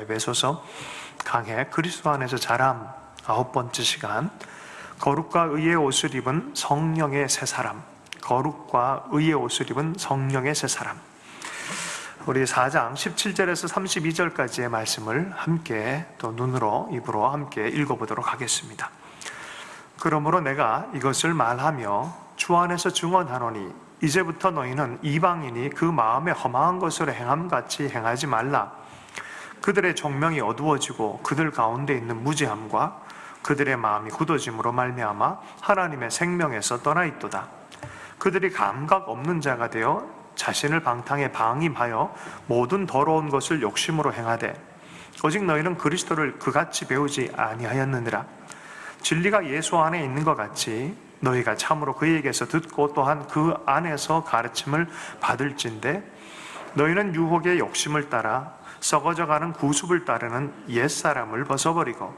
에베소서 강해 그리스도 안에서 자람 9번째 시간, 거룩과 의의 옷을 입은 성령의 새 사람. 거룩과 의의 옷을 입은 성령의 새 사람. 우리 4장 17절에서 32절까지의 말씀을 함께 또 눈으로 입으로 함께 읽어보도록 하겠습니다. 그러므로 내가 이것을 말하며 주 안에서 증언하노니 이제부터 너희는 이방인이 그 마음에 험한 것을 행함같이 행하지 말라. 그들의 정명이 어두워지고 그들 가운데 있는 무지함과 그들의 마음이 굳어짐으로 말미암아 하나님의 생명에서 떠나 있도다. 그들이 감각 없는 자가 되어 자신을 방탕에 방임하여 모든 더러운 것을 욕심으로 행하되 오직 너희는 그리스도를 그같이 배우지 아니하였느니라. 진리가 예수 안에 있는 것 같이 너희가 참으로 그에게서 듣고 또한 그 안에서 가르침을 받을진대 너희는 유혹의 욕심을 따라 썩어져가는 구습을 따르는 옛사람을 벗어버리고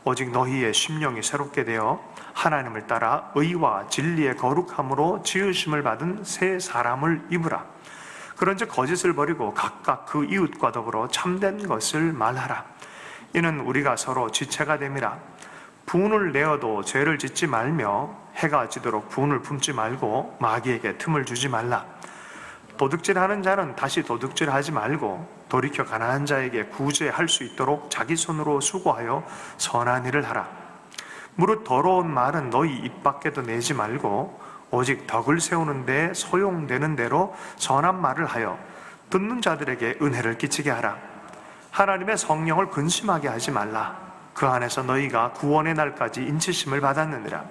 오직 너희의 심령이 새롭게 되어 하나님을 따라 의와 진리의 거룩함으로 지으심을 받은 새 사람을 입으라. 그런즉 거짓을 버리고 각각 그 이웃과 더불어 참된 것을 말하라. 이는 우리가 서로 지체가 됨이라. 분을 내어도 죄를 짓지 말며 해가 지도록 분을 품지 말고 마귀에게 틈을 주지 말라. 도둑질하는 자는 다시 도둑질하지 말고 돌이켜 가난한 자에게 구제할 수 있도록 자기 손으로 수고하여 선한 일을 하라. 무릇 더러운 말은 너희 입 밖에도 내지 말고 오직 덕을 세우는 데 소용되는 대로 선한 말을 하여 듣는 자들에게 은혜를 끼치게 하라. 하나님의 성령을 근심하게 하지 말라. 그 안에서 너희가 구원의 날까지 인치심을 받았느니라.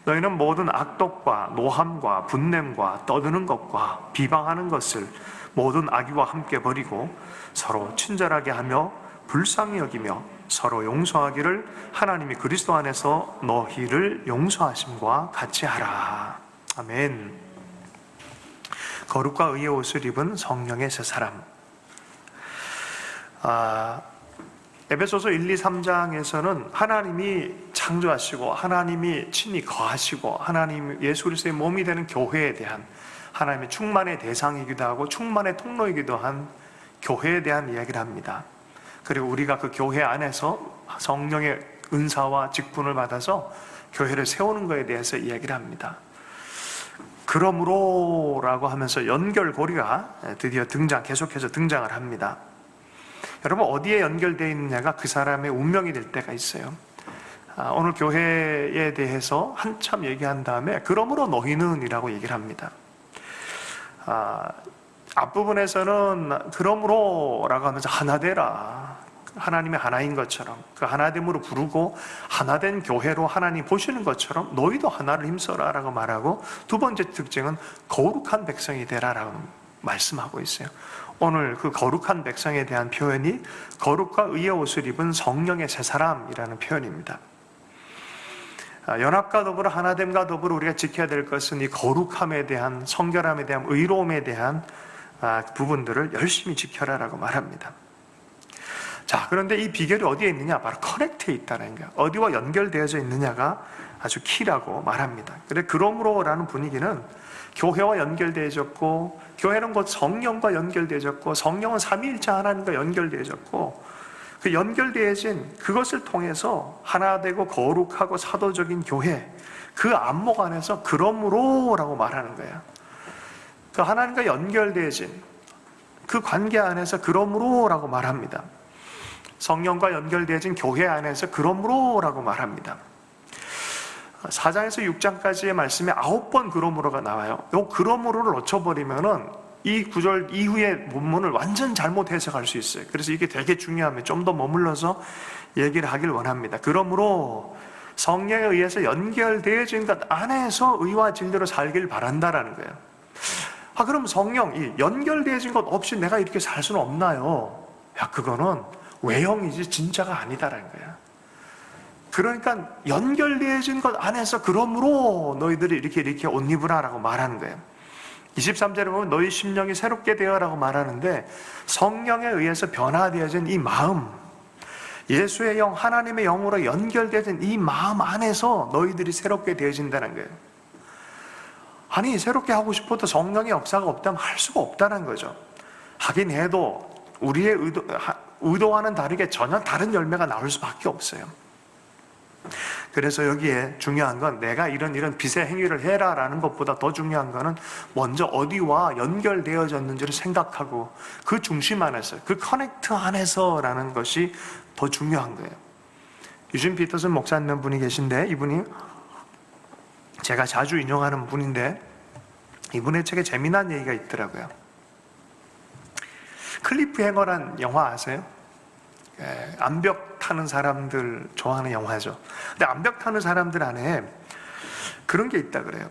너희는 모든 악독과 노함과 분냄과 떠드는 것과 비방하는 것을 모든 악의와 함께 버리고 서로 친절하게 하며 불쌍히 여기며 서로 용서하기를 하나님이 그리스도 안에서 너희를 용서하심과 같이 하라. 아멘. 거룩과 의의 옷을 입은 성령의 새 사람. 에베소서 1, 2, 3장에서는 하나님이 창조하시고 하나님이 친히 거하시고 하나님 예수 그리스도의 몸이 되는 교회에 대한 하나님의 충만의 대상이기도 하고 충만의 통로이기도 한 교회에 대한 이야기를 합니다. 그리고 우리가 그 교회 안에서 성령의 은사와 직분을 받아서 교회를 세우는 것에 대해서 이야기를 합니다. 그러므로 라고 하면서 연결고리가 드디어 계속해서 등장을 합니다. 여러분, 어디에 연결되어 있느냐가 그 사람의 운명이 될 때가 있어요. 오늘 교회에 대해서 한참 얘기한 다음에 그러므로 너희는 이라고 얘기를 합니다. 앞부분에서는 그러므로 라고 하면서 하나 되라, 하나님의 하나인 것처럼 그 하나됨으로 부르고 하나된 교회로 하나님 보시는 것처럼 너희도 하나를 힘써라 라고 말하고, 두 번째 특징은 거룩한 백성이 되라 라고 말씀하고 있어요. 오늘 그 거룩한 백성에 대한 표현이 거룩과 의의 옷을 입은 성령의 새 사람이라는 표현입니다. 연합과 더불어 하나됨과 더불어 우리가 지켜야 될 것은 이 거룩함에 대한, 성결함에 대한, 의로움에 대한 부분들을 열심히 지켜라라고 말합니다. 자, 그런데 이 비결이 어디에 있느냐? 바로 커넥트에 있다는 거예요. 어디와 연결되어져 있느냐가 아주 키라고 말합니다. 그러므로라는 분위기는 교회와 연결되어졌고, 교회는 곧 성령과 연결되어졌고, 성령은 삼위일체 하나님과 연결되어졌고, 그 연결되어진 그것을 통해서 하나 되고 거룩하고 사도적인 교회, 그 안목 안에서 그러므로라고 말하는 거예요. 그 하나님과 연결되어진 그 관계 안에서 그러므로라고 말합니다. 성령과 연결되어진 교회 안에서 그러므로라고 말합니다. 4장에서 6장까지의 말씀에 9번 그러므로가 나와요. 이 그러므로를 놓쳐버리면은 이 구절 이후의 본문을 완전 잘못 해석할 수 있어요. 그래서 이게 되게 중요하면 좀 더 머물러서 얘기를 하길 원합니다. 그러므로 성령에 의해서 연결되어진 것 안에서 의와 진리로 살길 바란다라는 거예요. 그럼 성령, 이 연결되어진 것 없이 내가 이렇게 살 수는 없나요? 그거는 외형이지 진짜가 아니다라는 거야. 그러니까 연결되어진 것 안에서 그러므로 너희들이 이렇게 옷 입으라라고 말하는 거예요. 23절에 보면 너희 심령이 새롭게 되어라고 말하는데, 성령에 의해서 변화되어진 이 마음, 예수의 영, 하나님의 영으로 연결되어진 이 마음 안에서 너희들이 새롭게 되어진다는 거예요. 아니, 새롭게 하고 싶어도 성령의 역사가 없다면 할 수가 없다는 거죠. 하긴 해도 의도와는 다르게 전혀 다른 열매가 나올 수밖에 없어요. 그래서 여기에 중요한 건 내가 이런 빚의 행위를 해라라는 것보다 더 중요한 거는 먼저 어디와 연결되어졌는지를 생각하고 그 중심 안에서, 그 커넥트 안에서라는 것이 더 중요한 거예요. 유진 피터슨 목사님 분이 계신데, 이분이 제가 자주 인용하는 분인데, 이분의 책에 재미난 얘기가 있더라고요. 클리프 해머란 영화 아세요? 암벽 타는 사람들 좋아하는 영화죠. 근데 암벽 타는 사람들 안에 그런 게 있다 그래요.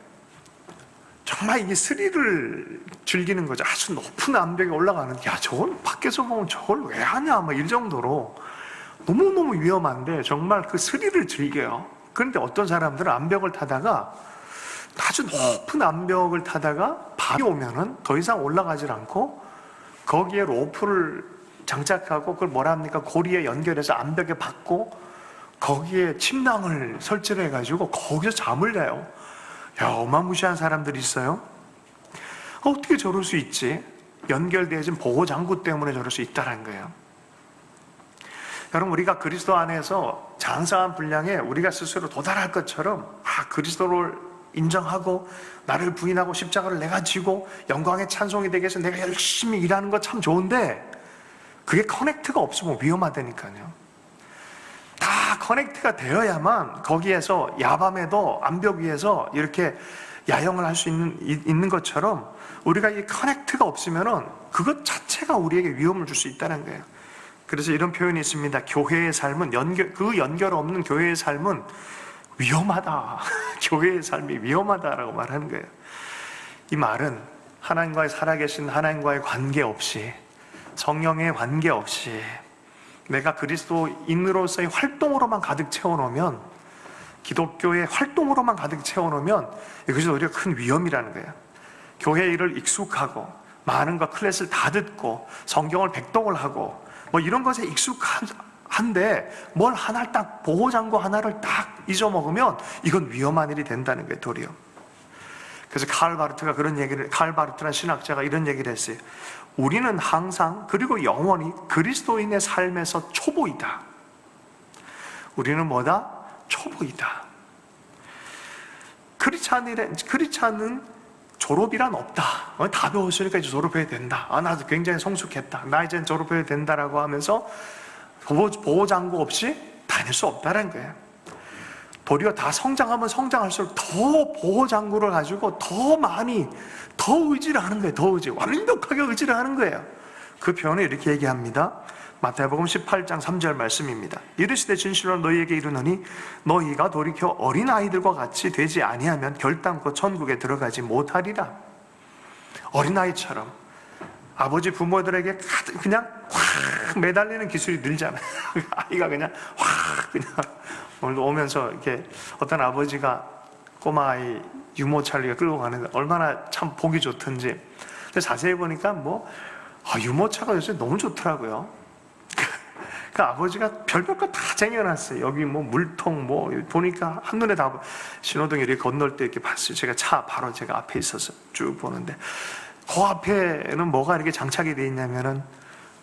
정말 이게 스릴을 즐기는 거죠. 아주 높은 암벽에 올라가는, 야, 저걸 밖에서 보면 저걸 왜 하냐, 막 이 정도로 너무너무 위험한데 정말 그 스릴을 즐겨요. 그런데 어떤 사람들은 암벽을 타다가, 아주 높은 암벽을 타다가 밤이 오면은 더 이상 올라가질 않고 거기에 로프를 장착하고 그걸 뭐라 합니까? 고리에 연결해서 암벽에 박고 거기에 침낭을 설치를 해가지고 거기서 잠을 자요. 야, 어마무시한 사람들이 있어요. 어떻게 저럴 수 있지? 연결되어진 보호장구 때문에 저럴 수 있다는 거예요. 여러분, 우리가 그리스도 안에서 장성한 분량에 우리가 스스로 도달할 것처럼, 그리스도를 인정하고 나를 부인하고 십자가를 내가 지고 영광의 찬송이 되기 위해서 내가 열심히 일하는 거 참 좋은데, 그게 커넥트가 없으면 위험하다니까요. 다 커넥트가 되어야만 거기에서 야밤에도 암벽 위에서 이렇게 야영을 할 수 있는 것처럼, 우리가 이 커넥트가 없으면은 그것 자체가 우리에게 위험을 줄 수 있다는 거예요. 그래서 이런 표현이 있습니다. 교회의 삶은 그 연결 없는 교회의 삶은 위험하다. 교회의 삶이 위험하다라고 말하는 거예요. 이 말은 하나님과의 살아계신 하나님과의 관계없이, 성령의 관계없이 내가 그리스도인으로서의 활동으로만 가득 채워놓으면, 기독교의 활동으로만 가득 채워놓으면 이것이 오히려 큰 위험이라는 거예요. 교회 일을 익숙하고 많은 거 클래스를 다 듣고 성경을 백독을 하고 뭐 이런 것에 익숙한데 뭘 하나를 딱, 보호장구 하나를 딱 잊어먹으면 이건 위험한 일이 된다는 거예요, 도리어. 그래서 칼 바르트라는 신학자가 이런 얘기를 했어요. 우리는 항상, 그리고 영원히 그리스도인의 삶에서 초보이다. 우리는 뭐다? 초보이다. 크리스찬은 졸업이란 없다. 다 배웠으니까 이제 졸업해야 된다. 나 굉장히 성숙했다. 나 이제 졸업해야 된다라고 하면서 보호장구 없이 다닐 수 없다는 거예요. 도리어 다 성장하면 성장할수록 더 보호장구를 가지고 더 많이, 더 의지를 하는 거예요. 더 완벽하게 의지를 하는 거예요. 그 표현을 이렇게 얘기합니다. 마태복음 18장 3절 말씀입니다. 이르시되 진실로 너희에게 이르노니 너희가 돌이켜 어린아이들과 같이 되지 아니하면 결단코 천국에 들어가지 못하리라. 어린아이처럼 아버지 부모들에게 그냥 확 매달리는 기술이 늘잖아요. 아이가 그냥 확, 그냥 오늘도 오면서 이렇게 어떤 아버지가 꼬마아이 유모차를 끌고 가는데 얼마나 참 보기 좋던지. 근데 자세히 보니까 유모차가 요새 너무 좋더라고요. 그 아버지가 별별 거 다 쟁여놨어요. 여기 물통 보니까 한눈에 다, 신호등이 이렇게 건널 때 이렇게 봤어요. 제가 바로 제가 앞에 있어서 쭉 보는데, 그 앞에는 뭐가 이렇게 장착이 되어 있냐면은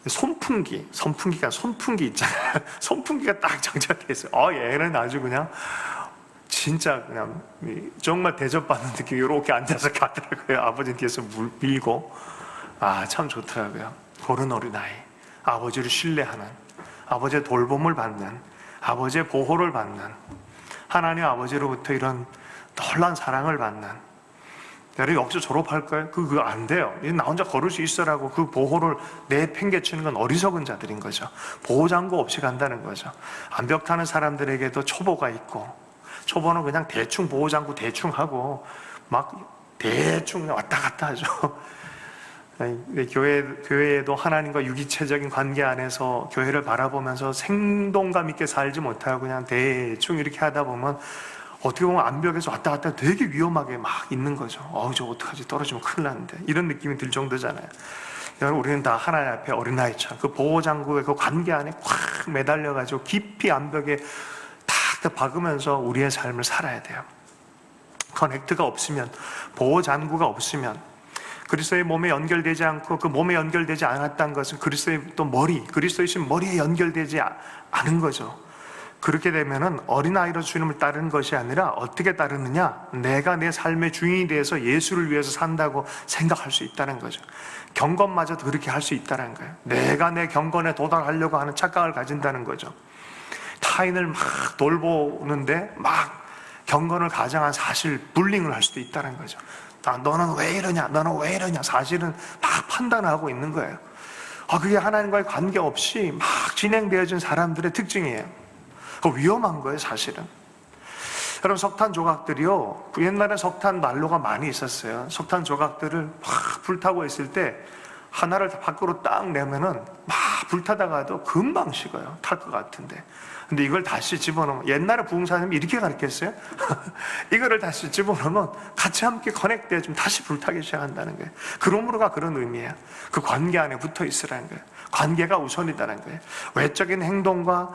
손풍기 있잖아요. 손풍기가 딱 장착되어 있어요. 얘는 아주 그냥 진짜 그냥 정말 대접받는 느낌, 이렇게 앉아서 가더라고요. 아버지 뒤에서 밀고. 참 좋더라고요. 그런 어린아이, 아버지를 신뢰하는, 아버지의 돌봄을 받는, 아버지의 보호를 받는, 하나님 아버지로부터 이런 놀라운 사랑을 받는. 여러분, 여기서 졸업할 거예요? 그거 안 돼요. 나 혼자 걸을 수 있어라고 그 보호를 내팽개치는 건 어리석은 자들인 거죠. 보호장구 없이 간다는 거죠. 암벽 타는 사람들에게도 초보가 있고, 초보는 그냥 대충 보호장구 대충 하고 막 대충 그냥 왔다 갔다 하죠. 교회에도 하나님과 유기체적인 관계 안에서 교회를 바라보면서 생동감 있게 살지 못하고 그냥 대충 이렇게 하다 보면 어떻게 보면 암벽에서 왔다 갔다 되게 위험하게 막 있는 거죠. 저 어떡하지, 떨어지면 큰일 나는데, 이런 느낌이 들 정도잖아요. 여러분, 우리는 다 하나님 앞에 어린아이처럼 그 보호장구의 그 관계 안에 꽉 매달려가지고 깊이 암벽에 탁 박으면서 우리의 삶을 살아야 돼요. 커넥트가 없으면, 보호장구가 없으면, 그리스도의 몸에 연결되지 않고 그 몸에 연결되지 않았다는 것은 그리스도의 또 머리, 그리스도이신 머리에 연결되지 않은 거죠. 그렇게 되면은 어린아이로 주님을 따르는 것이 아니라 어떻게 따르느냐? 내가 내 삶의 주인이 돼서 예수를 위해서 산다고 생각할 수 있다는 거죠. 경건마저도 그렇게 할 수 있다는 거예요. 내가 내 경건에 도달하려고 하는 착각을 가진다는 거죠. 타인을 막 돌보는데 막 경건을 가장한 사실 불링을 할 수도 있다는 거죠. 너는 왜 이러냐? 너는 왜 이러냐? 사실은 막 판단하고 있는 거예요. 그게 하나님과의 관계없이 막 진행되어진 사람들의 특징이에요. 위험한 거예요, 사실은. 여러분, 석탄 조각들이요, 옛날에 석탄 난로가 많이 있었어요. 석탄 조각들을 막 불타고 있을 때 하나를 밖으로 딱 내면은 막 불타다가도 금방 식어요. 탈 것 같은데. 근데 이걸 다시 집어넣으면, 옛날에 부흥사님이 이렇게 가르쳤어요. 이거를 다시 집어넣으면 같이 함께 커넥되어 좀 다시 불타기 시작한다는 거예요. 그러므로가 그런 의미예요. 그 관계 안에 붙어 있으라는 거예요. 관계가 우선이다는 거예요. 외적인 행동과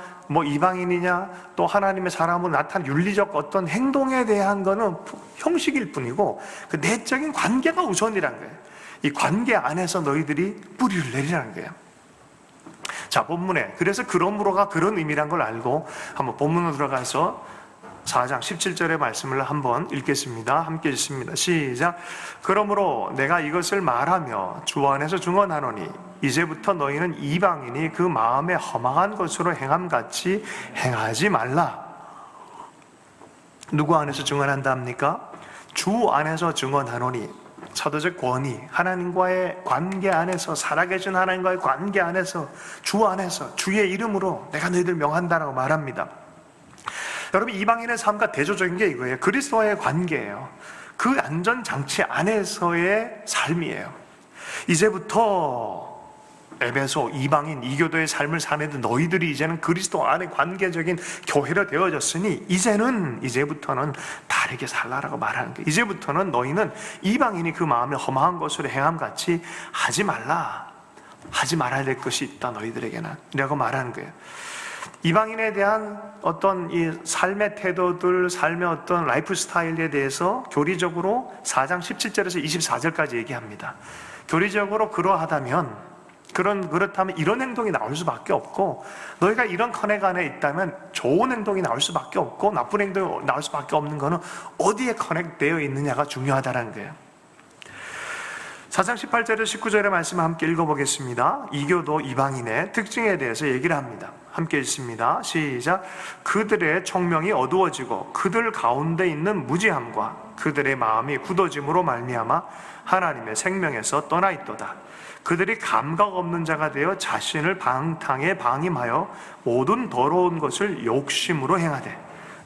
이방인이냐 또 하나님의 사람으로 나타난 윤리적 어떤 행동에 대한 거는 형식일 뿐이고 그 내적인 관계가 우선이라는 거예요. 이 관계 안에서 너희들이 뿌리를 내리라는 거예요. 자, 본문에 그래서 그러므로가 그런 의미란 걸 알고 한번 본문으로 들어가서 4장 17절의 말씀을 한번 읽겠습니다. 함께 읽습니다. 시작. 그러므로 내가 이것을 말하며 주 안에서 증언하노니 이제부터 너희는 이방인이 그 마음에 허망한 것으로 행함같이 행하지 말라. 누구 안에서 증언한다 합니까? 주 안에서 증언하노니, 사도적 권위, 하나님과의 관계 안에서, 살아계신 하나님과의 관계 안에서, 주 안에서 주의 이름으로 내가 너희들 명한다라고 말합니다. 여러분, 이방인의 삶과 대조적인 게 이거예요. 그리스도와의 관계예요. 그 안전장치 안에서의 삶이에요. 이제부터 에베소 이방인 이교도의 삶을 사는 너희들이 이제는 그리스도 안에 관계적인 교회로 되어졌으니 이제부터는 다르게 살라라고 말하는 거예요. 이제부터는 너희는 이방인이 그 마음에 허망한 것으로 행함같이 하지 말라. 하지 말아야 될 것이 있다 너희들에게는 라고 말하는 거예요. 이방인에 대한 어떤 이 삶의 태도들, 삶의 어떤 라이프 스타일에 대해서 교리적으로 4장 17절에서 24절까지 얘기합니다. 교리적으로 그렇다면 이런 행동이 나올 수밖에 없고, 너희가 이런 커넥 안에 있다면 좋은 행동이 나올 수밖에 없고 나쁜 행동이 나올 수밖에 없는 것은 어디에 커넥되어 있느냐가 중요하다는 거예요. 4장 18절에서 19절의 말씀을 함께 읽어보겠습니다. 이교도 이방인의 특징에 대해서 얘기를 합니다. 함께 읽습니다. 시작. 그들의 청명이 어두워지고 그들 가운데 있는 무지함과 그들의 마음이 굳어짐으로 말미암아 하나님의 생명에서 떠나 있도다. 그들이 감각 없는 자가 되어 자신을 방탕에 방임하여 모든 더러운 것을 욕심으로 행하되.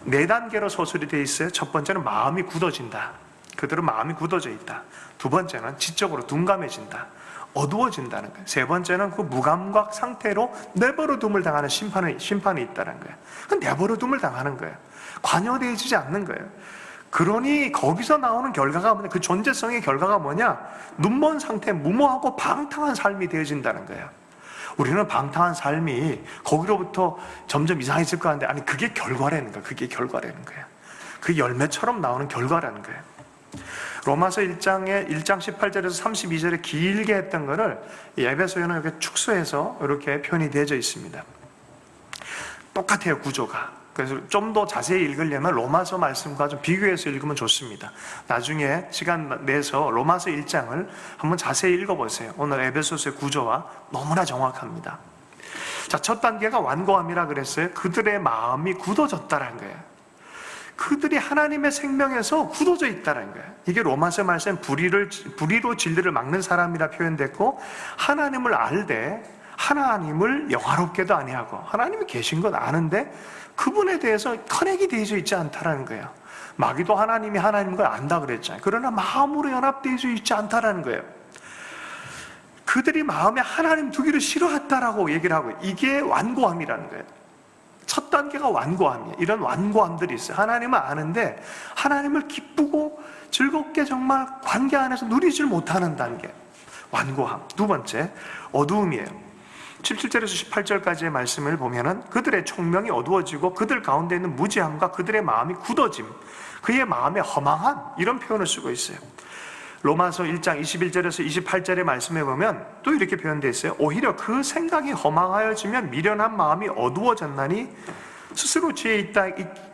4단계로 서술이 되어 있어요. 첫 번째는 마음이 굳어진다. 그들은 마음이 굳어져 있다. 두 번째는 지적으로 둔감해진다. 어두워진다는 거예요. 세 번째는 그 무감각 상태로 내버려둠을 당하는 심판이 있다는 거예요. 그 내버려둠을 당하는 거예요. 관여되어지지 않는 거예요. 그러니 거기서 나오는 결과가 뭐냐? 그 존재성의 결과가 뭐냐? 눈먼 상태, 무모하고 방탕한 삶이 되어진다는 거예요. 우리는 방탕한 삶이 거기로부터 점점 이상해질 거 같은데, 아니 그게 결과라는 거예요. 그게 결과라는 거예요. 그 열매처럼 나오는 결과라는 거예요. 로마서 1장 18절에서 32절에 길게 했던 거를 에베소에는 이렇게 축소해서 이렇게 표현이 되어져 있습니다. 똑같아요, 구조가. 그래서 좀 더 자세히 읽으려면 로마서 말씀과 좀 비교해서 읽으면 좋습니다. 나중에 시간 내서 로마서 1장을 한번 자세히 읽어보세요. 오늘 에베소서의 구조와 너무나 정확합니다. 자, 첫 단계가 완고함이라 그랬어요. 그들의 마음이 굳어졌다는 거예요. 그들이 하나님의 생명에서 굳어져 있다는 거예요. 이게 로마서 말씀 불의로 진리를 막는 사람이라 표현됐고, 하나님을 알되 하나님을 영화롭게도 아니하고 하나님이 계신 건 아는데 그분에 대해서 커넥이 되어져 있지 않다라는 거예요. 마귀도 하나님이 하나님인 걸 안다 그랬잖아요. 그러나 마음으로 연합되어져 있지 않다라는 거예요. 그들이 마음에 하나님 두기를 싫어했다라고 얘기를 하고, 이게 완고함이라는 거예요. 첫 단계가 완고함이에요. 이런 완고함들이 있어요. 하나님을 아는데 하나님을 기쁘고 즐겁게 정말 관계 안에서 누리질 못하는 단계, 완고함. 두 번째, 어두움이에요. 17절에서 18절까지의 말씀을 보면은 그들의 총명이 어두워지고 그들 가운데 있는 무지함과 그들의 마음이 굳어짐, 그의 마음에 허망한, 이런 표현을 쓰고 있어요. 로마서 1장 21절에서 28절의 말씀에 보면 또 이렇게 표현되어 있어요. 오히려 그 생각이 허망하여지면 미련한 마음이 어두워졌나니 스스로 지혜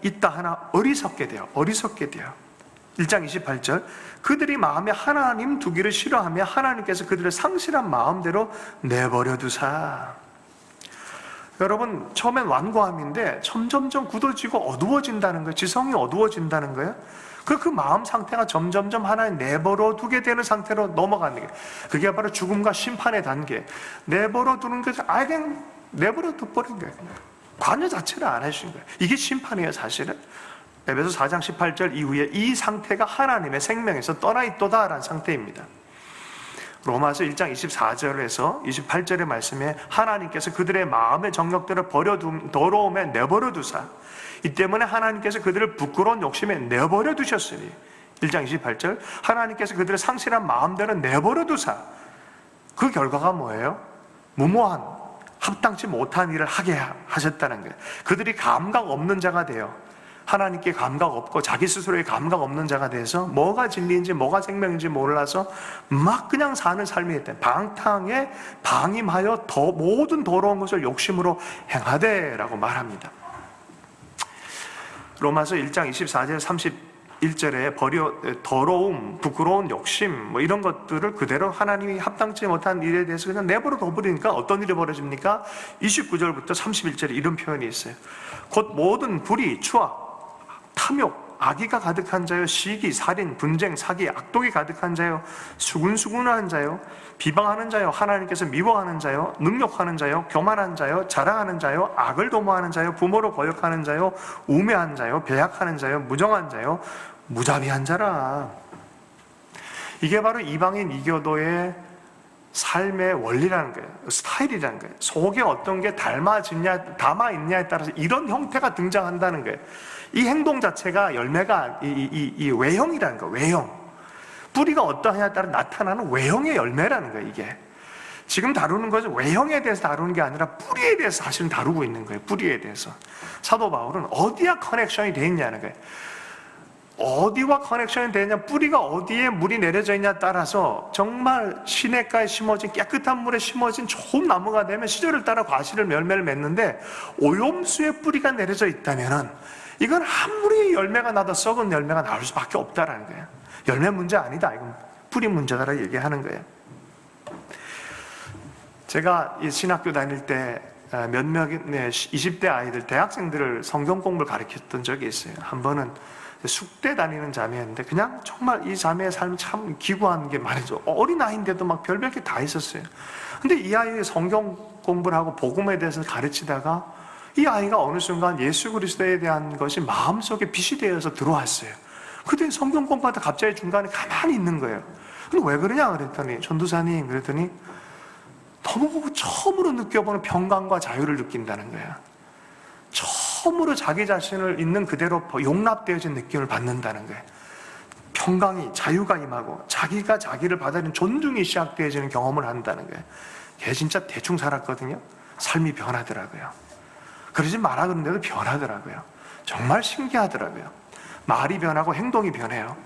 있다 하나 어리석게 돼요. 1장 28절, 그들이 마음에 하나님 두기를 싫어하며 하나님께서 그들을 상실한 마음대로 내버려 두사. 여러분, 처음엔 완고함인데 점점점 굳어지고 어두워진다는 거예요. 지성이 어두워진다는 거예요. 그 마음 상태가 점점점 하나님 내버려 두게 되는 상태로 넘어가는 거예요. 그게 바로 죽음과 심판의 단계. 내버려 두는 것을 아예 내버려 둬버린 거예요. 관여 자체를 안 해주신 거예요. 이게 심판이에요, 사실은. 에베소 4장 18절 이후에 이 상태가 하나님의 생명에서 떠나 있도다라는 상태입니다. 로마서 1장 24절에서 28절의 말씀에 하나님께서 그들의 마음의 정욕들을 더러움에 내버려 두사, 이 때문에 하나님께서 그들을 부끄러운 욕심에 내버려 두셨으니, 1장 28절, 하나님께서 그들의 상실한 마음대로 내버려 두사, 그 결과가 뭐예요? 무모한, 합당치 못한 일을 하게 하셨다는 거예요. 그들이 감각 없는 자가 돼요. 하나님께 감각 없고 자기 스스로의 감각 없는 자가 돼서 뭐가 진리인지 뭐가 생명인지 몰라서 막 그냥 사는 삶이 있다. 방탕에 방임하여 모든 더러운 것을 욕심으로 행하되라고 말합니다. 로마서 1장 24절 31절에 더러움, 부끄러운 욕심 뭐 이런 것들을 그대로 하나님이 합당치 못한 일에 대해서 그냥 내버려 둬버리니까 어떤 일이 벌어집니까? 29절부터 31절에 이런 표현이 있어요. 곧 모든 불의, 추악, 탐욕, 악의가 가득한 자요, 시기, 살인, 분쟁, 사기, 악독이 가득한 자요, 수군수군한 자요, 비방하는 자요, 하나님께서 미워하는 자요, 능욕하는 자요, 교만한 자요, 자랑하는 자요, 악을 도모하는 자요, 부모로 거역하는 자요, 우매한 자요, 배약하는 자요, 무정한 자요, 무자비한 자라. 이게 바로 이방인 이교도의 삶의 원리라는 거예요. 스타일이라는 거예요. 속에 어떤 게 담아있냐에 따라서 이런 형태가 등장한다는 거예요. 이 행동 자체가 열매가 이 외형이라는 거예요. 외형. 뿌리가 어떠하냐에 따라 나타나는 외형의 열매라는 거예요. 이게 지금 다루는 것은 외형에 대해서 다루는 게 아니라 뿌리에 대해서 사실은 다루고 있는 거예요. 뿌리에 대해서. 사도 바울은 어디와 커넥션이 되어 있냐는 거예요. 어디와 커넥션이 되냐, 뿌리가 어디에 물이 내려져 있냐에 따라서 정말 시냇가에 심어진 깨끗한 물에 심어진 좋은 나무가 되면 시절을 따라 과실을 열매를 맺는데, 오염수에 뿌리가 내려져 있다면은 이건 아무리 열매가 나도 썩은 열매가 나올 수밖에 없다라는 거예요. 열매 문제 아니다, 이건 뿌리 문제다라고 얘기하는 거예요. 제가 이 신학교 다닐 때 몇몇 20대 아이들, 대학생들을 성경 공부를 가르쳤던 적이 있어요. 한 번은 숙대 다니는 자매였는데 그냥 정말 이 자매의 삶이 참 기구한 게 말이죠. 어린아이인데도 막 별별 게 다 있었어요. 근데 이 아이의 성경 공부를 하고 복음에 대해서 가르치다가 이 아이가 어느 순간 예수 그리스도에 대한 것이 마음속에 빛이 되어서 들어왔어요. 그때 성경 공부하다 갑자기 중간에 가만히 있는 거예요. 근데 왜 그러냐 그랬더니, 전도사님 그랬더니 너무 처음으로 느껴보는 평강과 자유를 느낀다는 거예요. 처음으로 자기 자신을 있는 그대로 용납되어진 느낌을 받는다는 거예요. 평강이, 자유가 임하고 자기가 자기를 받아들이는 존중이 시작되어지는 경험을 한다는 거예요. 걔 진짜 대충 살았거든요. 삶이 변하더라고요. 그러지 마라 그러는데도 변하더라고요. 정말 신기하더라고요. 말이 변하고 행동이 변해요.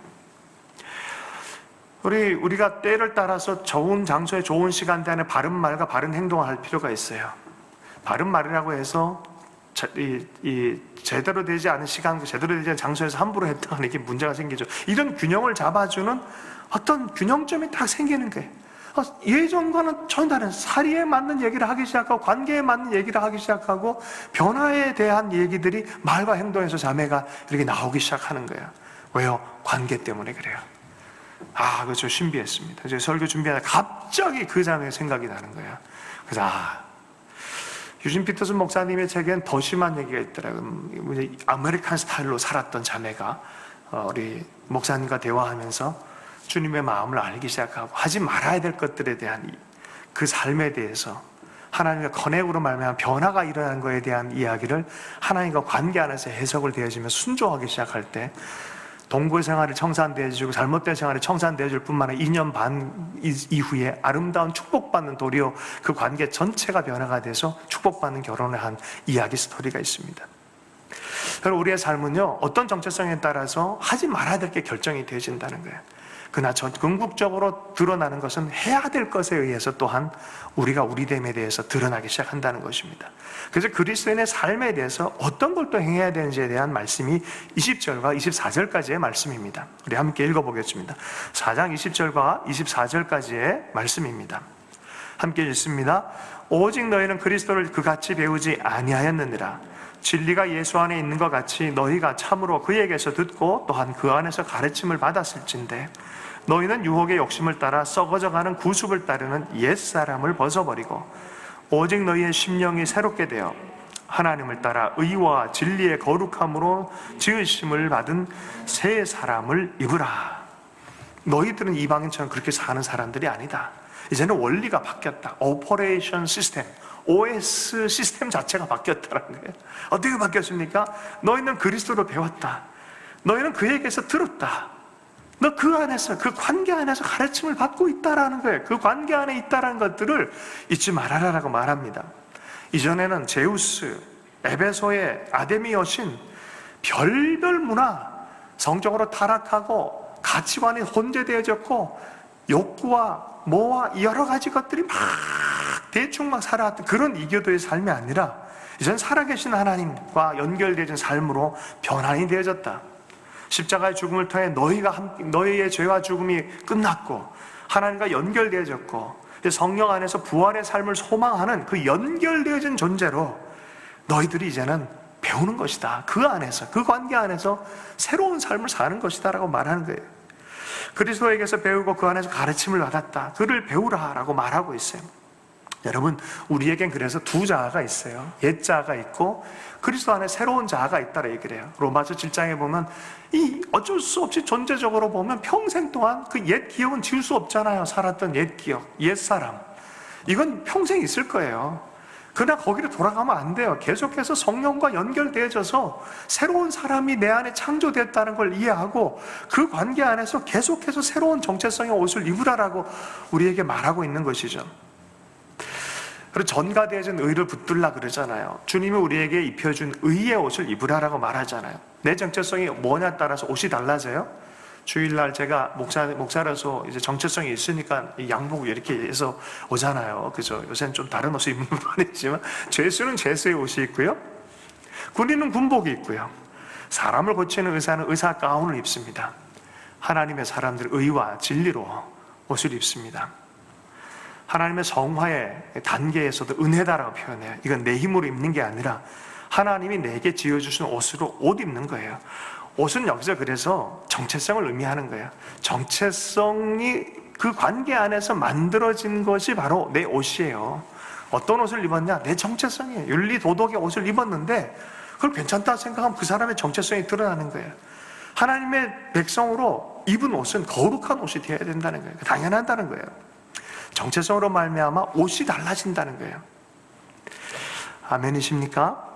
우리가 때를 따라서 좋은 장소에 좋은 시간대 안에 바른 말과 바른 행동을 할 필요가 있어요. 바른 말이라고 해서 제대로 되지 않은 시간, 제대로 되지 않은 장소에서 함부로 했다가 이게 문제가 생기죠. 이런 균형을 잡아주는 어떤 균형점이 딱 생기는 거예요. 예전과는 전혀 다른, 사리에 맞는 얘기를 하기 시작하고 관계에 맞는 얘기를 하기 시작하고 변화에 대한 얘기들이 말과 행동에서 자매가 이렇게 나오기 시작하는 거예요. 왜요? 관계 때문에 그래요. 그거 신비했습니다. 이제 설교 준비하다 갑자기 그 자매의 생각이 나는 거예요. 그래서 유진 피터슨 목사님의 책엔 더 심한 얘기가 있더라고요. 아메리칸 스타일로 살았던 자매가 우리 목사님과 대화하면서 주님의 마음을 알기 시작하고 하지 말아야 될 것들에 대한 그 삶에 대해서 하나님과 커넥으로 말미암아 변화가 일어나는 것에 대한 이야기를 하나님과 관계 안에서 해석을 되어지며 순종하기 시작할 때 동거의 생활이 청산되어지고 잘못된 생활이 청산되어질 뿐만 아니라 2년 반 이후에 아름다운 축복받는 도리어 그 관계 전체가 변화가 돼서 축복받는 결혼을 한 이야기 스토리가 있습니다. 그리고 우리의 삶은요, 어떤 정체성에 따라서 하지 말아야 될 게 결정이 되어진다는 거예요. 그러나 궁극적으로 드러나는 것은 해야 될 것에 의해서 또한 우리가 우리됨에 대해서 드러나기 시작한다는 것입니다. 그래서 그리스도인의 삶에 대해서 어떤 걸 또 행해야 되는지에 대한 말씀이 20절과 24절까지의 말씀입니다. 우리 함께 읽어보겠습니다. 4장 20절과 24절까지의 말씀입니다. 함께 읽습니다. 오직 너희는 그리스도를 그같이 배우지 아니하였느니라. 진리가 예수 안에 있는 것 같이 너희가 참으로 그에게서 듣고 또한 그 안에서 가르침을 받았을진데 너희는 유혹의 욕심을 따라 썩어져가는 구습을 따르는 옛사람을 벗어버리고 오직 너희의 심령이 새롭게 되어 하나님을 따라 의와 진리의 거룩함으로 지으심을 받은 새 사람을 입으라. 너희들은 이방인처럼 그렇게 사는 사람들이 아니다. 이제는 원리가 바뀌었다. 오퍼레이션 시스템, OS 시스템 자체가 바뀌었다는 거예요. 어떻게 바뀌었습니까? 너희는 그리스도를 배웠다. 너희는 그에게서 들었다. 너 그 안에서, 그 관계 안에서 가르침을 받고 있다라는 거예요. 그 관계 안에 있다라는 것들을 잊지 말아라라고 말합니다. 이전에는 제우스, 에베소의 아데미 여신, 별별 문화, 성적으로 타락하고 가치관이 혼재되어졌고 욕구와 뭐와 여러 가지 것들이 막 대충 막 살아왔던 그런 이교도의 삶이 아니라 이젠 살아계신 하나님과 연결되어진 삶으로 변환이 되어졌다. 십자가의 죽음을 통해 너희의 죄와 죽음이 끝났고 하나님과 연결되어졌고 성령 안에서 부활의 삶을 소망하는 그 연결되어진 존재로 너희들이 이제는 배우는 것이다. 그 안에서, 그 관계 안에서 새로운 삶을 사는 것이다 라고 말하는 거예요. 그리스도에게서 배우고 그 안에서 가르침을 받았다. 그를 배우라 라고 말하고 있어요. 여러분, 우리에겐 그래서 두 자아가 있어요. 옛 자아가 있고 그리스도 안에 새로운 자아가 있다고 얘기를 해요. 로마서 7장에 보면 이 어쩔 수 없이 존재적으로 보면 평생 동안 그 옛 기억은 지울 수 없잖아요. 살았던 옛 기억, 옛 사람. 이건 평생 있을 거예요. 그러나 거기로 돌아가면 안 돼요. 계속해서 성령과 연결되어져서 새로운 사람이 내 안에 창조됐다는 걸 이해하고 그 관계 안에서 계속해서 새로운 정체성의 옷을 입으라라고 우리에게 말하고 있는 것이죠. 그리고 전가되어진 의를 붙들라 그러잖아요. 주님이 우리에게 입혀준 의의 옷을 입으라라고 말하잖아요. 내 정체성이 뭐냐에 따라서 옷이 달라져요. 주일날 제가 목사라서 이제 정체성이 있으니까 양복 이렇게 해서 오잖아요. 그죠? 요새는 좀 다른 옷을 입는 분이 있지만 죄수는 죄수의 옷이 있고요. 군인은 군복이 있고요. 사람을 고치는 의사는 의사 가운을 입습니다. 하나님의 사람들 의와 진리로 옷을 입습니다. 하나님의 성화의 단계에서도 은혜다라고 표현해요. 이건 내 힘으로 입는 게 아니라 하나님이 내게 지어주신 옷으로 옷 입는 거예요. 옷은 여기서 그래서 정체성을 의미하는 거예요. 정체성이 그 관계 안에서 만들어진 것이 바로 내 옷이에요. 어떤 옷을 입었냐? 내 정체성이에요. 윤리 도덕의 옷을 입었는데 그걸 괜찮다 생각하면 그 사람의 정체성이 드러나는 거예요. 하나님의 백성으로 입은 옷은 거룩한 옷이 되어야 된다는 거예요. 당연하다는 거예요. 정체성으로 말미암아 옷이 달라진다는 거예요. 아멘이십니까?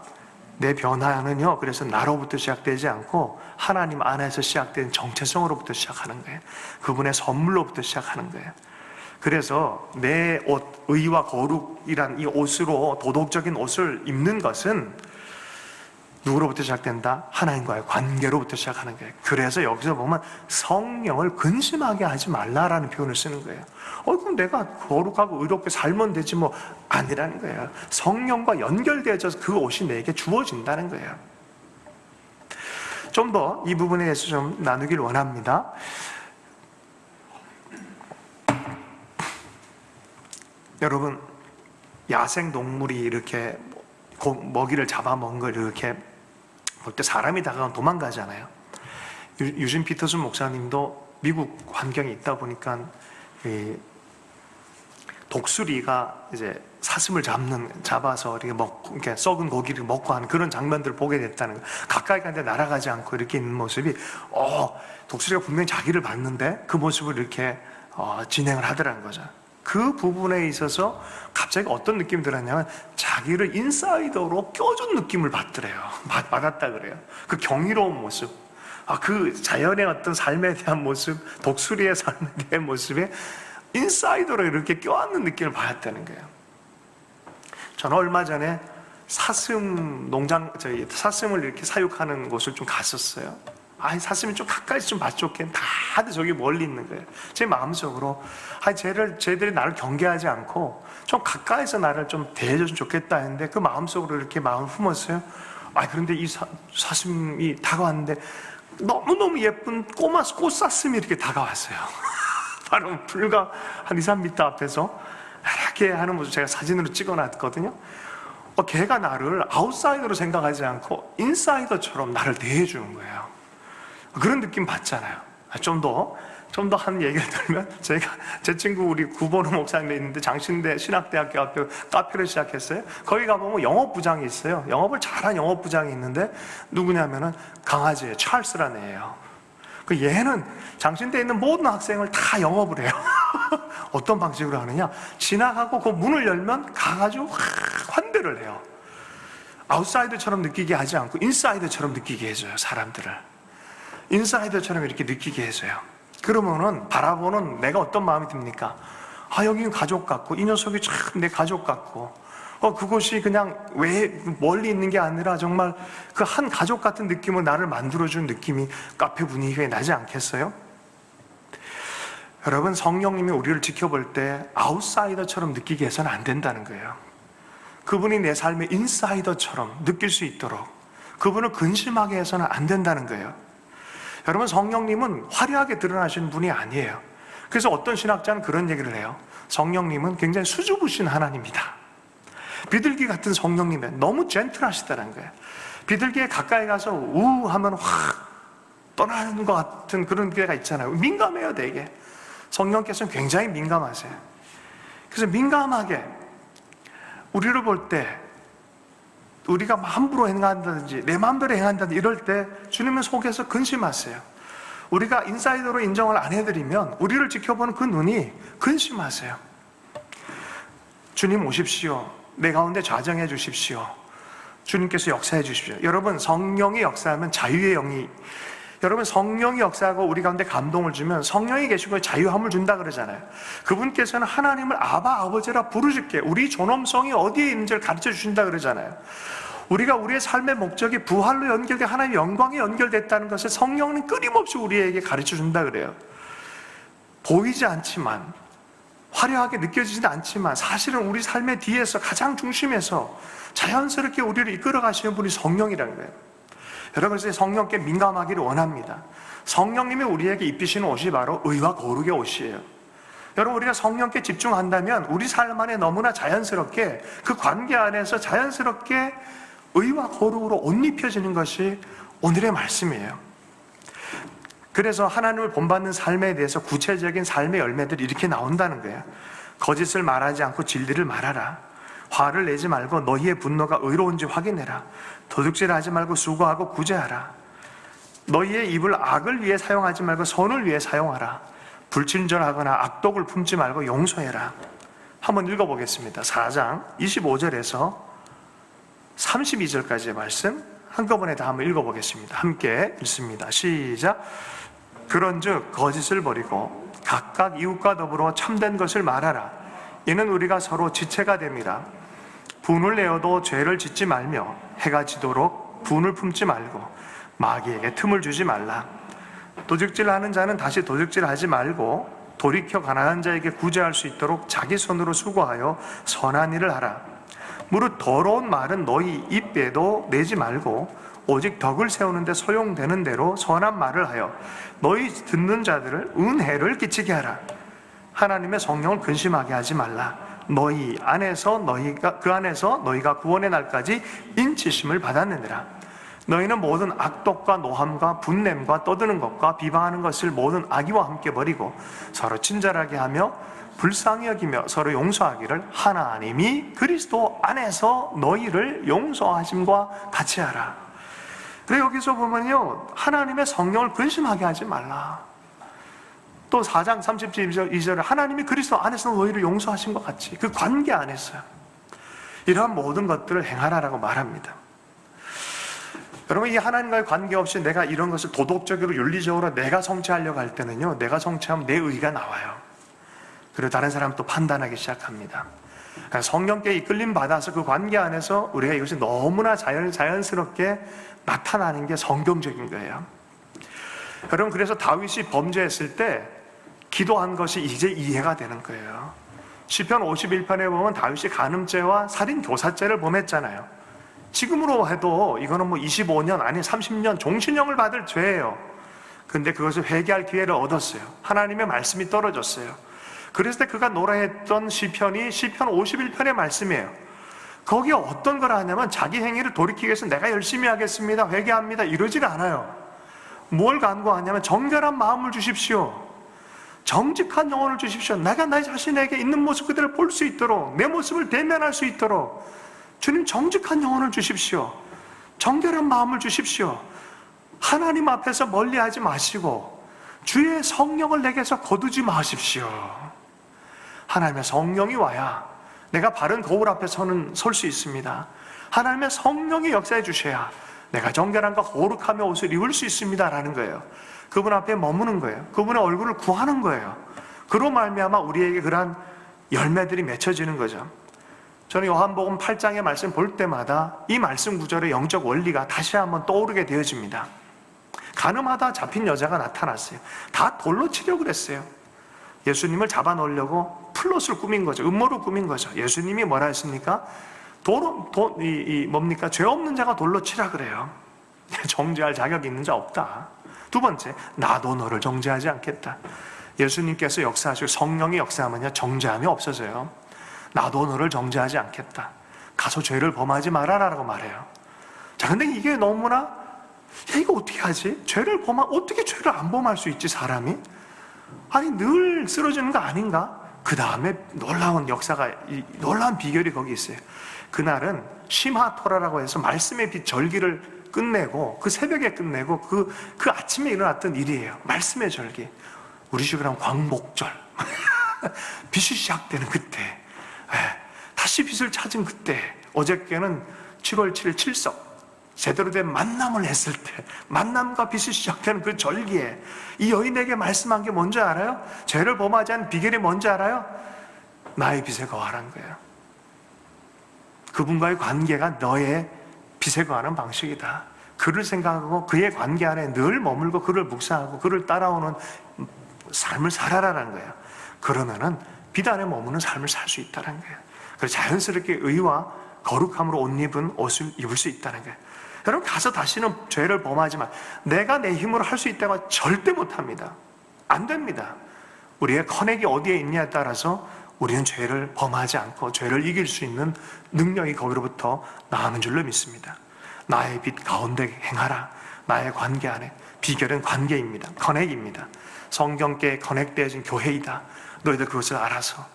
내 변화는요, 그래서 나로부터 시작되지 않고 하나님 안에서 시작된 정체성으로부터 시작하는 거예요. 그분의 선물로부터 시작하는 거예요. 그래서 내 옷, 의와 거룩이란 이 옷으로 도덕적인 옷을 입는 것은 누구로부터 시작된다? 하나님과의 관계로부터 시작하는 거예요. 그래서 여기서 보면 성령을 근심하게 하지 말라라는 표현을 쓰는 거예요. 그럼 내가 거룩하고 의롭게 살면 되지 뭐 아니라는 거예요. 성령과 연결되어져서 그 옷이 내게 주어진다는 거예요. 좀 더 이 부분에 대해서 좀 나누길 원합니다. 여러분, 야생 동물이 이렇게 먹이를 잡아먹은 걸 이렇게 볼 때 사람이 다가가면 도망가잖아요. 유진 피터슨 목사님도 미국 환경에 있다 보니까 독수리가 이제 사슴을 잡아서 이렇게 썩은 고기를 먹고 하는 그런 장면들을 보게 됐다는 거예요. 가까이 가는데 날아가지 않고 이렇게 있는 모습이, 독수리가 분명히 자기를 봤는데 그 모습을 이렇게 진행을 하더라는 거죠. 그 부분에 있어서 갑자기 어떤 느낌이 들었냐면 자기를 인사이더로 껴준 느낌을 받았다 그래요. 그 경이로운 모습, 그 자연의 어떤 삶에 대한 모습, 독수리의 삶에 대한 모습에 인사이더로 이렇게 껴안는 느낌을 받았다는 거예요. 저는 얼마 전에 사슴을 이렇게 사육하는 곳을 좀 갔었어요. 샀으면 좀 가까이서 좀 봤으면 좋겠네. 다들 저기 멀리 있는 거예요. 제 마음속으로 쟤들이 나를 경계하지 않고 좀 가까이서 나를 좀 대해줬으면 좋겠다 했는데, 그 마음속으로 이렇게 마음을 품었어요. 그런데 이 사슴이 다가왔는데 너무너무 예쁜 꼬마 꽃사슴이 이렇게 다가왔어요. 바로 불과 한 2, 3m 앞에서 이렇게 하는 모습 제가 사진으로 찍어놨거든요. 걔가 나를 아웃사이더로 생각하지 않고 인사이더처럼 나를 대해주는 거예요. 그런 느낌 받잖아요. 좀 더 한 얘기를 들면, 제 친구 우리 구본우 목사님이 있는데 장신대 신학대학교 앞에 카페를 시작했어요. 거기 가보면 영업부장이 있어요. 영업을 잘한 영업부장이 있는데 누구냐면은 강아지예요. 찰스라는 애예요. 얘는 장신대에 있는 모든 학생을 다 영업을 해요. 어떤 방식으로 하느냐, 지나가고 그 문을 열면 가가지고 환대를 해요. 아웃사이더처럼 느끼게 하지 않고 인사이더처럼 느끼게 해줘요. 사람들을 인사이더처럼 이렇게 느끼게 해줘요. 그러면은 바라보는 내가 어떤 마음이 듭니까? 여기는 가족 같고, 이 녀석이 참 내 가족 같고, 그것이 그냥 왜 멀리 있는 게 아니라 정말 그 한 가족 같은 느낌을 나를 만들어준 느낌이 카페 분위기에 나지 않겠어요? 여러분, 성령님이 우리를 지켜볼 때 아웃사이더처럼 느끼게 해서는 안 된다는 거예요. 그분이 내 삶의 인사이더처럼 느낄 수 있도록 그분을 근심하게 해서는 안 된다는 거예요. 여러분, 성령님은 화려하게 드러나시는 분이 아니에요. 그래서 어떤 신학자는 그런 얘기를 해요. 성령님은 굉장히 수줍으신 하나님이다. 비둘기 같은 성령님은 너무 젠틀하시다는 거예요. 비둘기에 가까이 가서 우 하면 확 떠나는 것 같은 그런 게가 있잖아요. 민감해요, 되게. 성령께서는 굉장히 민감하세요. 그래서 민감하게 우리를 볼 때, 우리가 함부로 행한다든지 내 마음대로 행한다든지 이럴 때 주님은 속에서 근심하세요. 우리가 인사이더로 인정을 안 해드리면 우리를 지켜보는 그 눈이 근심하세요. 주님 오십시오. 내 가운데 좌정해 주십시오. 주님께서 역사해 주십시오. 여러분, 성령이 역사하면 자유의 영이, 여러분, 성령이 역사하고 우리 가운데 감동을 주면 성령이 계시고 자유함을 준다 그러잖아요. 그분께서는 하나님을 아바 아버지라 부르실게, 우리 존엄성이 어디에 있는지를 가르쳐 주신다 그러잖아요. 우리가 우리의 삶의 목적이 부활로 연결돼 하나님의 영광에 연결됐다는 것을 성령은 끊임없이 우리에게 가르쳐 준다 그래요. 보이지 않지만, 화려하게 느껴지지는 않지만 사실은 우리 삶의 뒤에서 가장 중심에서 자연스럽게 우리를 이끌어 가시는 분이 성령이라는 거예요. 여러분, 성령께 민감하기를 원합니다. 성령님이 우리에게 입히시는 옷이 바로 의와 거룩의 옷이에요. 여러분, 우리가 성령께 집중한다면 우리 삶 안에 너무나 자연스럽게, 그 관계 안에서 자연스럽게 의와 거룩으로 옷 입혀지는 것이 오늘의 말씀이에요. 그래서 하나님을 본받는 삶에 대해서 구체적인 삶의 열매들이 이렇게 나온다는 거예요. 거짓을 말하지 않고 진리를 말하라. 화를 내지 말고 너희의 분노가 의로운지 확인해라. 도둑질하지 말고 수고하고 구제하라. 너희의 입을 악을 위해 사용하지 말고 선을 위해 사용하라. 불친절하거나 악독을 품지 말고 용서해라. 한번 읽어보겠습니다. 4장 25절에서 32절까지의 말씀 한꺼번에 다 한번 읽어보겠습니다. 함께 읽습니다. 시작. 그런즉 거짓을 버리고 각각 이웃과 더불어 참된 것을 말하라. 이는 우리가 서로 지체가 됨이라. 분을 내어도 죄를 짓지 말며 해가 지도록 분을 품지 말고 마귀에게 틈을 주지 말라. 도둑질하는 자는 다시 도둑질하지 말고 돌이켜 가난한 자에게 구제할 수 있도록 자기 손으로 수고하여 선한 일을 하라. 무릇 더러운 말은 너희 입에도 내지 말고 오직 덕을 세우는데 소용되는 대로 선한 말을 하여 너희 듣는 자들을 은혜를 끼치게 하라. 하나님의 성령을 근심하게 하지 말라. 너희 안에서 그 안에서 너희가 구원의 날까지 인치심을 받았느니라. 너희는 모든 악독과 노함과 분냄과 떠드는 것과 비방하는 것을 모든 악의와 함께 버리고 서로 친절하게 하며 불쌍히 여기며 서로 용서하기를 하나님이 그리스도 안에서 너희를 용서하심과 같이 하라. 근데 여기서 보면요, 하나님의 성령을 근심하게 하지 말라. 또 4장 32절에 하나님이 그리스도 안에서 너희를 용서하신 것 같이 그 관계 안에서요, 이러한 모든 것들을 행하라라고 말합니다. 여러분, 이 하나님과의 관계없이 내가 이런 것을 도덕적으로 윤리적으로 내가 성취하려고 할 때는요, 내가 성취하면 내 의가 나와요. 그리고 다른 사람 또 판단하기 시작합니다. 성령께 이끌림 받아서 그 관계 안에서 우리가 이것이 너무나 자연스럽게 나타나는 게 성경적인 거예요. 여러분, 그래서 다윗이 범죄했을 때 기도한 것이 이제 이해가 되는 거예요. 시편 51편에 보면 다윗이 간음죄와 살인 교사죄를 범했잖아요. 지금으로 해도 이거는 25년 아니 30년 종신형을 받을 죄예요. 근데 그것을 회개할 기회를 얻었어요. 하나님의 말씀이 떨어졌어요. 그랬을 때 그가 노래했던 시편이 시편 51편의 말씀이에요. 거기에 어떤 걸 하냐면 자기 행위를 돌이키기 위해서 내가 열심히 하겠습니다, 회개합니다, 이러질 않아요. 뭘 간구하냐면 정결한 마음을 주십시오, 정직한 영혼을 주십시오. 내가 나 자신에게 있는 모습 그대로 볼 수 있도록, 내 모습을 대면할 수 있도록 주님 정직한 영혼을 주십시오, 정결한 마음을 주십시오. 하나님 앞에서 멀리하지 마시고 주의 성령을 내게서 거두지 마십시오. 하나님의 성령이 와야 내가 바른 거울 앞에 설 수 있습니다. 하나님의 성령이 역사해 주셔야 내가 정결함과 거룩함의 옷을 입을 수 있습니다 라는 거예요. 그분 앞에 머무는 거예요. 그분의 얼굴을 구하는 거예요. 그로 말미암아 우리에게 그러한 열매들이 맺혀지는 거죠. 저는 요한복음 8장의 말씀 볼 때마다 이 말씀 구절의 영적 원리가 다시 한번 떠오르게 되어집니다. 간음하다 잡힌 여자가 나타났어요. 다 돌로 치려고 그랬어요. 예수님을 잡아놓으려고 플롯을 꾸민 거죠. 음모를 꾸민 거죠. 예수님이 뭐라 했습니까? 뭡니까? 죄 없는 자가 돌로 치라 그래요. 정죄할 자격이 있는 자 없다. 두 번째, 나도 너를 정죄하지 않겠다. 예수님께서 역사하시고 성령이 역사하면요, 정죄함이 없어져요. 나도 너를 정죄하지 않겠다. 가서 죄를 범하지 말아라라고 말해요. 자, 근데 이게 너무나, 야, 이거 어떻게 하지? 어떻게 죄를 안 범할 수 있지, 사람이? 아니, 늘 쓰러지는 거 아닌가? 그 다음에 놀라운 역사가, 놀라운 비결이 거기 있어요. 그날은 심하토라라고 해서 말씀의 빛 절기를 끝내고, 그 새벽에 끝내고, 그 아침에 일어났던 일이에요. 말씀의 절기. 우리 식으로 하면 광복절. 빛이 시작되는 그때. 다시 빛을 찾은 그때. 어저께는 7월 7일 칠석. 제대로 된 만남을 했을 때, 만남과 빛이 시작되는 그 절기에 이 여인에게 말씀한 게 뭔지 알아요? 죄를 범하지 않은 비결이 뭔지 알아요? 나의 빛에 거하라는 거예요. 그분과의 관계가 너의 빛에 거하는 방식이다. 그를 생각하고 그의 관계 안에 늘 머물고 그를 묵상하고 그를 따라오는 삶을 살아라는 거예요. 그러면은 빛 안에 머무는 삶을 살 수 있다는 거예요. 그래서 자연스럽게 의와 거룩함으로 옷 입은 옷을 입을 수 있다는 거예요. 여러분, 가서 다시는 죄를 범하지 마. 내가 내 힘으로 할 수 있다고 절대 못합니다. 안 됩니다. 우리의 커넥이 어디에 있냐에 따라서 우리는 죄를 범하지 않고 죄를 이길 수 있는 능력이 거기로부터 나오는 줄로 믿습니다. 나의 빛 가운데 행하라. 나의 관계 안에. 비결은 관계입니다. 커넥입니다. 성경께 커넥되어진 교회이다. 너희들 그것을 알아서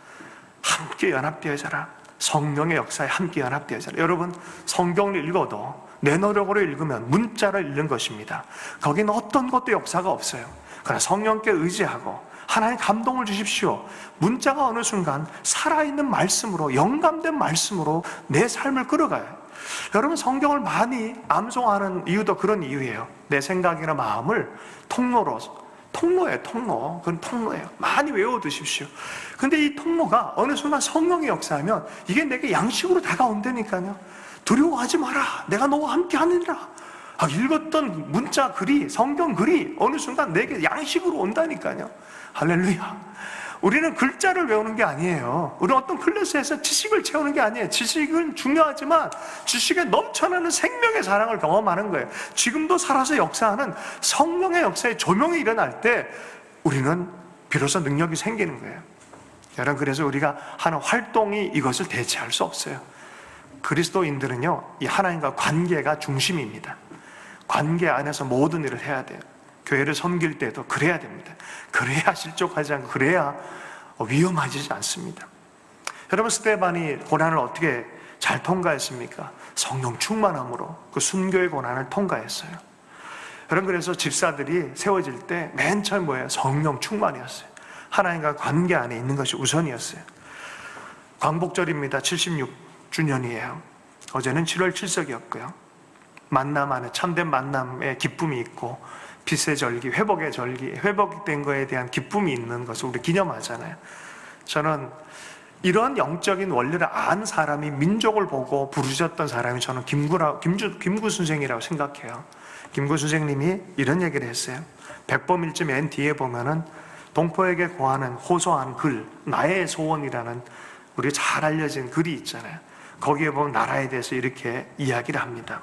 함께 연합되어져라. 성령의 역사에 함께 연합되어져라. 여러분, 성경을 읽어도 내 노력으로 읽으면 문자를 읽는 것입니다. 거기는 어떤 것도 역사가 없어요. 그러나 성령께 의지하고 하나님 감동을 주십시오. 문자가 어느 순간 살아있는 말씀으로, 영감된 말씀으로 내 삶을 끌어가요. 여러분, 성경을 많이 암송하는 이유도 그런 이유예요. 내 생각이나 마음을 통로예요, 통로. 그건 통로예요. 많이 외워두십시오. 근데 이 통로가 어느 순간 성령이 역사하면 이게 내게 양식으로 다가온다니까요. 두려워하지 마라. 내가 너와 함께 하느니라. 읽었던 문자 글이, 성경 글이 어느 순간 내게 양식으로 온다니까요. 할렐루야. 우리는 글자를 외우는 게 아니에요. 우리는 어떤 클래스에서 지식을 채우는 게 아니에요. 지식은 중요하지만 지식에 넘쳐나는 생명의 사랑을 경험하는 거예요. 지금도 살아서 역사하는 성령의 역사의 조명이 일어날 때 우리는 비로소 능력이 생기는 거예요. 여러분, 그래서 우리가 하는 활동이 이것을 대체할 수 없어요. 그리스도인들은요, 이 하나님과 관계가 중심입니다. 관계 안에서 모든 일을 해야 돼요. 교회를 섬길 때도 그래야 됩니다. 그래야 실족하지 않고, 그래야 위험하지 않습니다. 여러분, 스데반이 고난을 어떻게 잘 통과했습니까? 성령 충만함으로 그 순교의 고난을 통과했어요. 여러분, 그래서 집사들이 세워질 때 맨 처음 뭐예요? 성령 충만이었어요. 하나님과 관계 안에 있는 것이 우선이었어요. 광복절입니다. 76주년이에요. 어제는 7월 7석이었고요. 만남 안에 참된 만남의 기쁨이 있고, 빛의 절기, 회복의 절기, 회복된 것에 대한 기쁨이 있는 것을 우리 기념하잖아요. 저는 이런 영적인 원리를 안 사람이, 민족을 보고 부르셨던 사람이 저는 김구 선생이라고 생각해요. 김구 선생님이 이런 얘기를 했어요. 백범일지 맨 뒤에 보면은 동포에게 고하는 호소한 글, 나의 소원이라는 우리 잘 알려진 글이 있잖아요. 거기에 보면 나라에 대해서 이렇게 이야기를 합니다.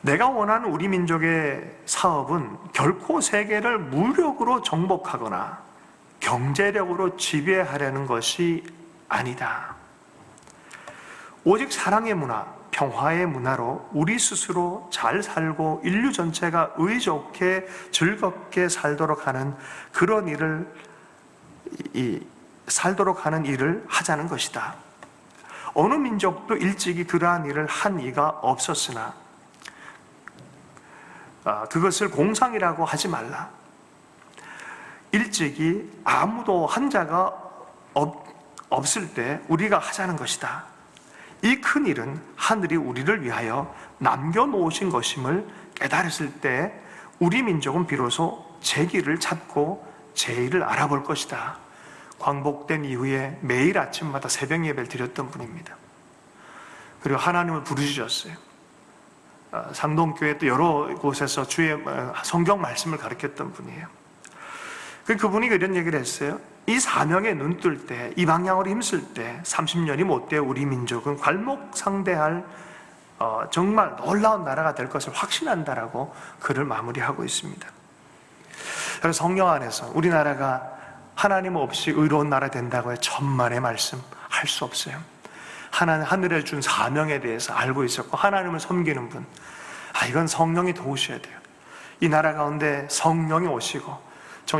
내가 원하는 우리 민족의 사업은 결코 세계를 무력으로 정복하거나 경제력으로 지배하려는 것이 아니다. 오직 사랑의 문화, 평화의 문화로 우리 스스로 잘 살고 인류 전체가 의좋게 즐겁게 살도록 하는 그런 일을 하자는 것이다. 어느 민족도 일찍이 그러한 일을 한 이가 없었으나 그것을 공상이라고 하지 말라. 일찍이 아무도 한 자가 없을 때 우리가 하자는 것이다. 이 큰 일은 하늘이 우리를 위하여 남겨놓으신 것임을 깨달았을 때 우리 민족은 비로소 제 길을 찾고 제 일을 알아볼 것이다. 광복된 이후에 매일 아침마다 새벽 예배를 드렸던 분입니다. 그리고 하나님을 부르짖었어요. 상동교회 또 여러 곳에서 주의 성경 말씀을 가르쳤던 분이에요. 그분이 이런 얘기를 했어요. 이 사명에 눈 뜰 때, 이 방향으로 힘쓸 때 30년이 못 돼 우리 민족은 괄목상대할 정말 놀라운 나라가 될 것을 확신한다라고 글을 마무리하고 있습니다. 그래서 성령 안에서 우리나라가 하나님 없이 의로운 나라 된다고 해 천만의 말씀 할 수 없어요. 하늘에 준 사명에 대해서 알고 있었고 하나님을 섬기는 분, 이건 성령이 도우셔야 돼요. 이 나라 가운데 성령이 오시고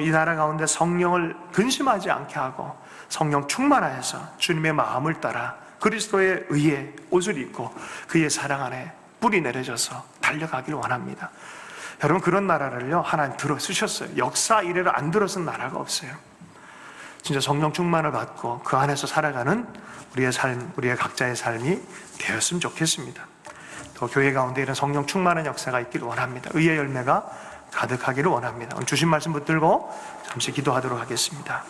이 나라 가운데 성령을 근심하지 않게 하고 성령 충만하여서 주님의 마음을 따라 그리스도의 의의 옷을 입고 그의 사랑 안에 뿌리 내려져서 달려가길 원합니다. 여러분, 그런 나라를요 하나님 들어 쓰셨어요. 역사 이래로 안 들어선 나라가 없어요. 진짜 성령 충만을 받고 그 안에서 살아가는 우리의 삶, 우리의 각자의 삶이 되었으면 좋겠습니다. 또 교회 가운데 이런 성령 충만한 역사가 있기를 원합니다. 의의 열매가 가득하기를 원합니다. 오늘 주신 말씀 붙들고 잠시 기도하도록 하겠습니다.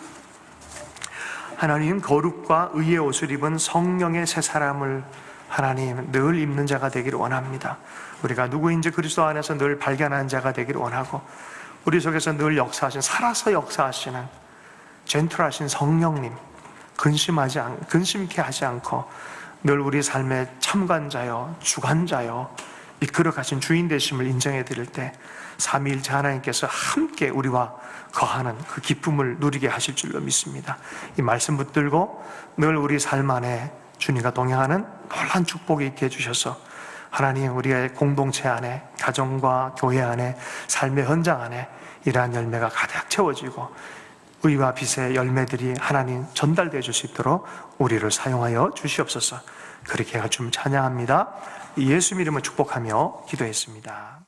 하나님, 거룩과 의의 옷을 입은 성령의 새 사람을 하나님 늘 입는 자가 되기를 원합니다. 우리가 누구인지 그리스도 안에서 늘 발견하는 자가 되기를 원하고 우리 속에서 늘 역사하신, 살아서 역사하시는 젠틀하신 성령님, 근심케 하지 않고 늘 우리 삶의 참관자요 주관자요 이끌어 가신 주인 되심을 인정해 드릴 때 삼위일체 하나님께서 함께 우리와 거하는 그 기쁨을 누리게 하실 줄로 믿습니다. 이 말씀 붙들고 늘 우리 삶 안에 주님과 동행하는 놀라운 축복이 있게 해주셔서 하나님, 우리의 공동체 안에, 가정과 교회 안에, 삶의 현장 안에 이러한 열매가 가득 채워지고 의와 빛의 열매들이 하나님 전달되어 줄 수 있도록 우리를 사용하여 주시옵소서. 그렇게 해가 좀 찬양합니다. 예수 이름을 축복하며 기도했습니다.